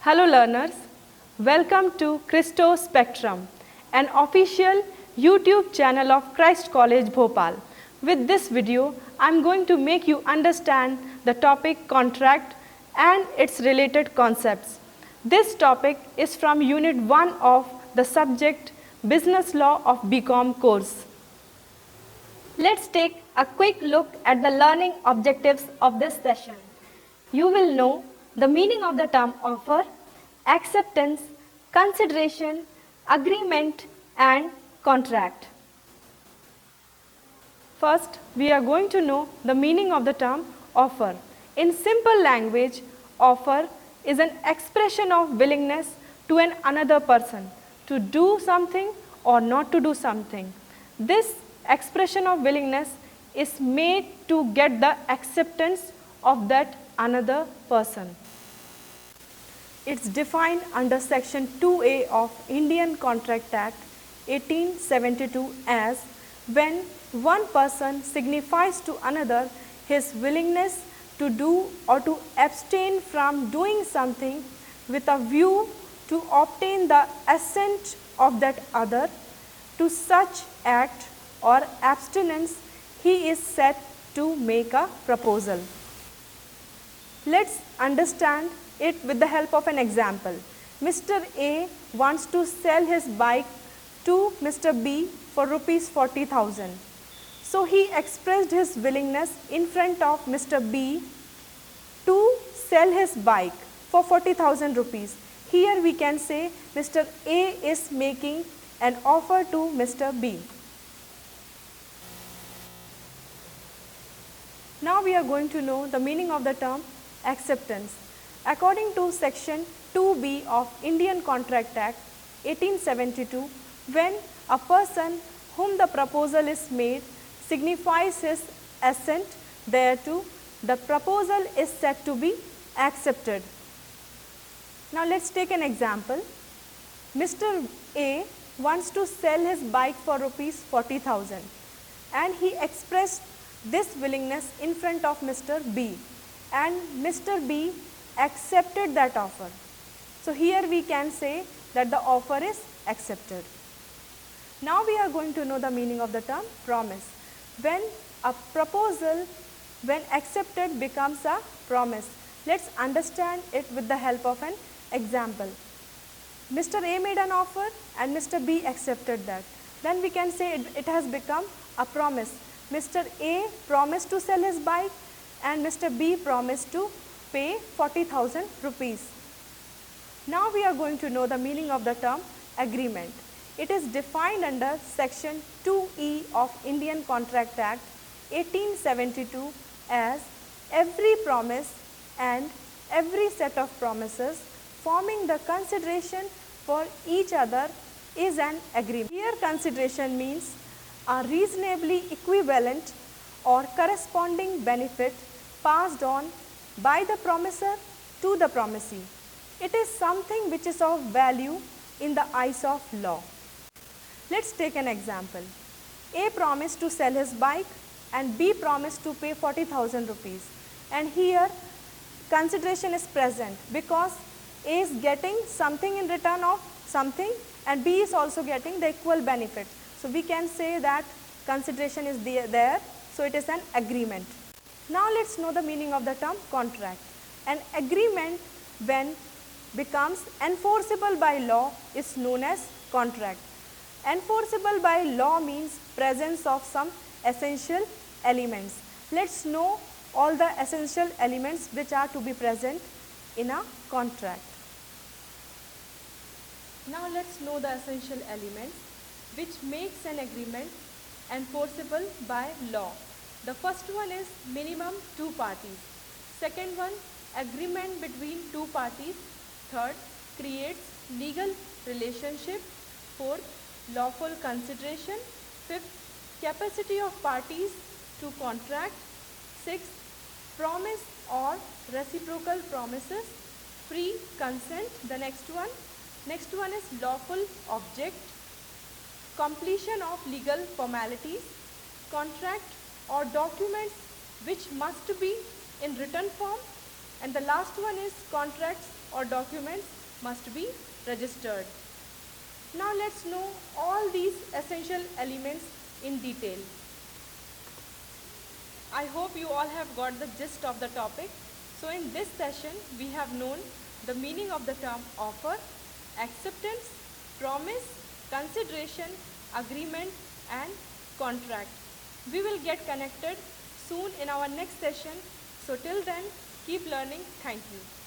Hello learners, welcome to Christo Spectrum, an official YouTube channel of Christ College Bhopal. With this video, I am going to make you understand the topic contract and its related concepts. This topic is from Unit 1 of the subject Business Law of BCom course. Let's take a quick look at the learning objectives of this session. You will know the meaning of the term offer, acceptance, consideration, agreement, and contract. First, we are going to know the meaning of the term offer. In simple language, offer is an expression of willingness to another person to do something or not to do something. This expression of willingness is made to get the acceptance of that another person. It's defined under section 2A of Indian Contract Act 1872 as when one person signifies to another his willingness to do or to abstain from doing something with a view to obtain the assent of that other to such act or abstinence, he is said to make a proposal. Let's understand it with the help of an example. Mr. A wants to sell his bike to Mr. B for rupees 40,000. So he expressed his willingness in front of Mr. B to sell his bike for 40,000 rupees. Here we can say Mr. A is making an offer to Mr. B. Now we are going to know the meaning of the term acceptance. According to section 2B of Indian Contract Act 1872, when a person whom the proposal is made signifies his assent thereto, the proposal is said to be accepted. Now let's take an example. Mr. A wants to sell his bike for rupees 40,000 and he expressed this willingness in front of Mr. B and Mr. B accepted that offer. So here we can say that the offer is accepted. Now we are going to know the meaning of the term promise. When a proposal, when accepted, becomes a promise. Let's understand it with the help of an example. Mr. A made an offer and Mr. B accepted that. Then we can say it has become a promise. Mr. A promised to sell his bike and Mr. B promised to pay 40,000 rupees. Now we are going to know the meaning of the term agreement. It is defined under section 2E of Indian Contract Act 1872 as every promise and every set of promises forming the consideration for each other is an agreement. Here consideration means a reasonably equivalent or corresponding benefit passed on by the promiser to the promisee. It is something which is of value in the eyes of law. Let's take an example. A promised to sell his bike and B promised to pay 40,000 rupees. And here consideration is present because A is getting something in return of something and B is also getting the equal benefit. So we can say that consideration is there, so it is an agreement. Now let's know the meaning of the term contract. An agreement when becomes enforceable by law is known as contract. Enforceable by law means presence of some essential elements. Let's know all the essential elements which are to be present in a contract. Now let's know the essential elements which makes an agreement enforceable by law. The first one is minimum two parties. Second one, agreement between two parties. Third, creates legal relationship. Fourth, lawful consideration. Fifth, capacity of parties to contract. Sixth, promise or reciprocal promises. Free consent, the next one. Next one is lawful object. Completion of legal formalities. Contract or documents which must be in written form And the last one is contracts or documents must be registered. Now let's know all these essential elements in detail. I hope you all have got the gist of the topic. So in this session, we have known the meaning of the term offer, acceptance, promise, consideration, agreement and contract. We will get connected soon in our next session. So till then, keep learning. Thank you.